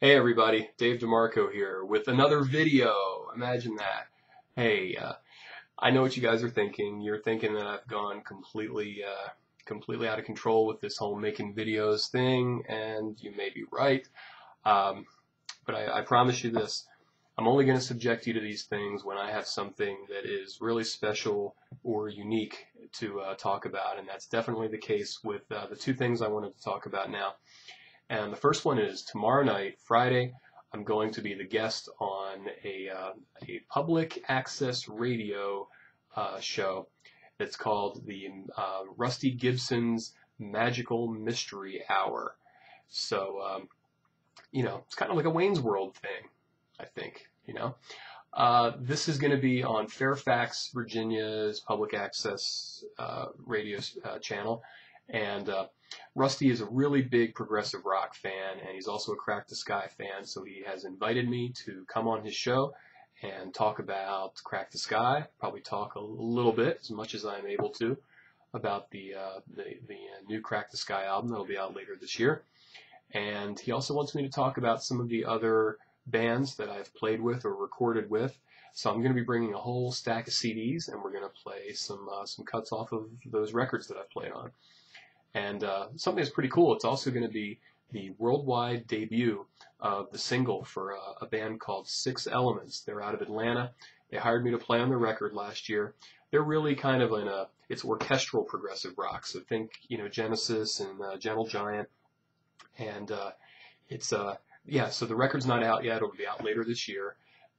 Hey everybody, Dave DeMarco here with another video. Imagine that. Hey, I know what you guys are thinking. You're thinking that I've gone completely out of control with this whole making videos thing, and you may be right. But I promise you this. I'm only going to subject you to these things when I have something that is really special or unique to talk about, and that's definitely the case with the two things I wanted to talk about now. And the first one is tomorrow night, Friday, I'm going to be the guest on a public access radio show. It's called the Rusty Gibson's Magical Mystery Hour. So, it's kind of like a Wayne's World thing, I think, This is going to be on Fairfax, Virginia's public access radio channel. And Rusty is a really big progressive rock fan, and he's also a Crack the Sky fan, so he has invited me to come on his show and talk about Crack the Sky, probably talk a little bit, as much as I'm able to, about the new Crack the Sky album that'll be out later this year. And he also wants me to talk about some of the other bands that I've played with or recorded with. So I'm going to be bringing a whole stack of CDs, and we're going to play some cuts off of those records that I've played on. And something that's pretty cool, it's also going to be the worldwide debut of the single for a band called Six Elements. They're out of Atlanta. They hired me to play on their record last year. They're really kind of it's orchestral progressive rock. So think, Genesis and Gentle Giant. And so the record's not out yet. It'll be out later this year.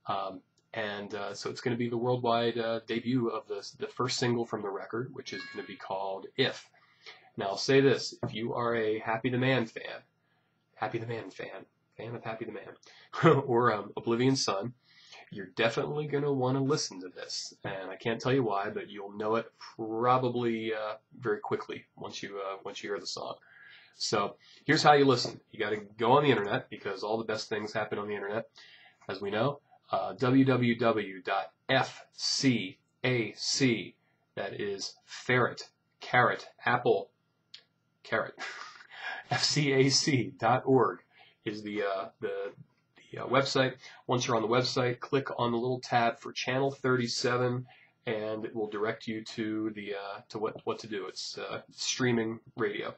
So it's going to be the worldwide debut of the first single from the record, which is going to be called If. Now, I'll say this, if you are a Happy the Man fan of Happy the Man, or Oblivion Sun, you're definitely going to want to listen to this. And I can't tell you why, but you'll know it probably very quickly once you hear the song. So here's how you listen. You got to go on the internet, because all the best things happen on the internet, as we know. www.fcac, that is ferret, carrot, apple, carrot, fcac.org is the website. Once you're on the website, click on the little tab for channel 37, and it will direct you to what to do. It's streaming radio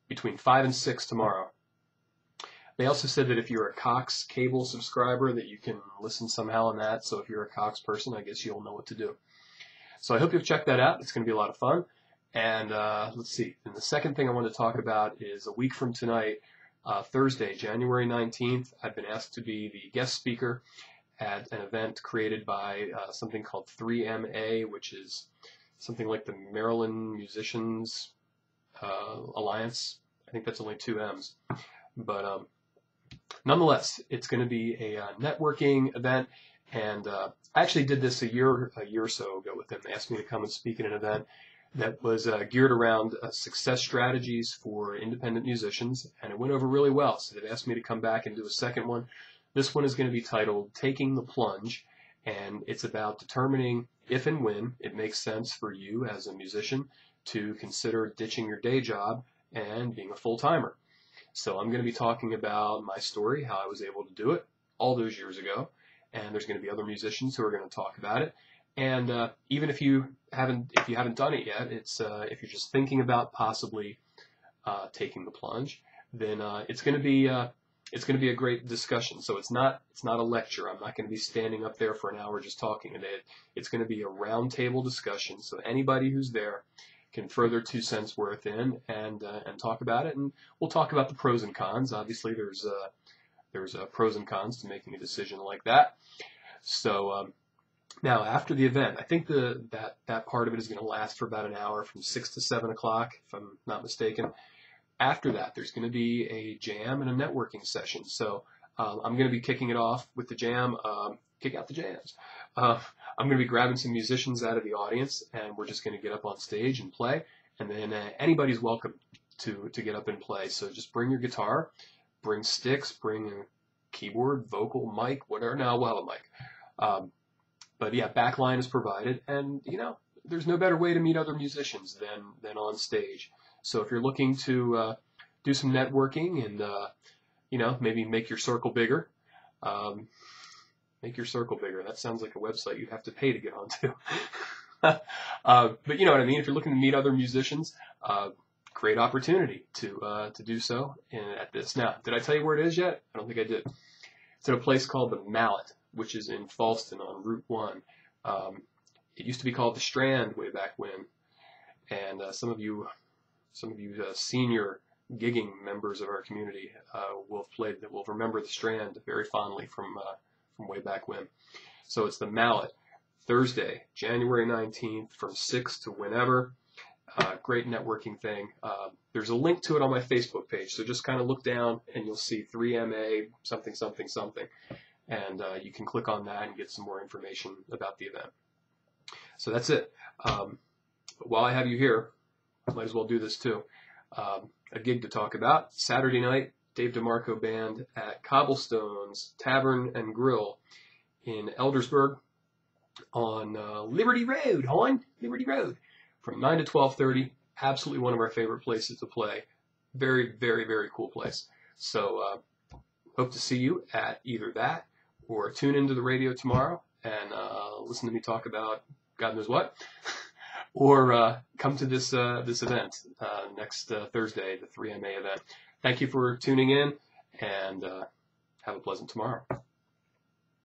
between 5 and 6 tomorrow. They also said that if you're a Cox cable subscriber, that you can listen somehow on that. So if you're a Cox person, I guess you'll know what to do. So I hope you'll check that out. It's going to be a lot of fun. And let's see. And the second thing I want to talk about is a week from tonight, Thursday, January 19th, I've been asked to be the guest speaker at an event created by something called 3MA, which is something like the Maryland Musicians Alliance. I think that's only 2 M's. But nonetheless, it's going to be a networking event. And I actually did this a year or so ago with them. They asked me to come and speak at an event that was geared around success strategies for independent musicians, and it went over really well. So they've asked me to come back and do a second one. This one is going to be titled Taking the Plunge, and it's about determining if and when it makes sense for you as a musician to consider ditching your day job and being a full-timer. So I'm going to be talking about my story, how I was able to do it all those years ago, and there's going to be other musicians who are going to talk about it. And even if you haven't done it yet, if you're just thinking about possibly taking the plunge, then it's going to be a great discussion. So it's not a lecture. I'm not going to be standing up there for an hour just talking. It's going to be a round table discussion. So anybody who's there can throw their 2 cents worth in and talk about it. And we'll talk about the pros and cons. Obviously, there's pros and cons to making a decision like that. So. Now, after the event, I think that part of it is going to last for about an hour, from 6 to 7 o'clock, if I'm not mistaken. After that, there's going to be a jam and a networking session. So I'm going to be kicking it off with the jam, kick out the jams. I'm going to be grabbing some musicians out of the audience, and we're just going to get up on stage and play. And then anybody's welcome to get up and play. So just bring your guitar, bring sticks, bring a keyboard, vocal, mic, whatever. No, we'll have a mic. But yeah, backline is provided, and there's no better way to meet other musicians than on stage. So if you're looking to do some networking and maybe make your circle bigger. Make your circle bigger. That sounds like a website you'd have to pay to get onto. But you know what I mean. If you're looking to meet other musicians, great opportunity to do so at this. Now, did I tell you where it is yet? I don't think I did. It's at a place called the Mallet, which is in Falston on Route 1. It used to be called the Strand way back when, and some of you senior gigging members of our community will remember the Strand very fondly from way back when. So it's the Mallet, Thursday, January 19th from 6 to whenever. Great networking thing. There's a link to it on my Facebook page, so just kind of look down and you'll see 3MA something something something, and you can click on that and get some more information about the event. So that's it. But while I have you here, I might as well do this too. A gig to talk about. Saturday night, Dave DeMarco Band at Cobblestones Tavern and Grill in Eldersburg on Liberty Road, Liberty Road, from 9 to 12:30. Absolutely one of our favorite places to play. Very, very, very cool place. So hope to see you at either that or tune into the radio tomorrow and listen to me talk about God knows what, or come to this event next Thursday, the 3MA event. Thank you for tuning in, and have a pleasant tomorrow.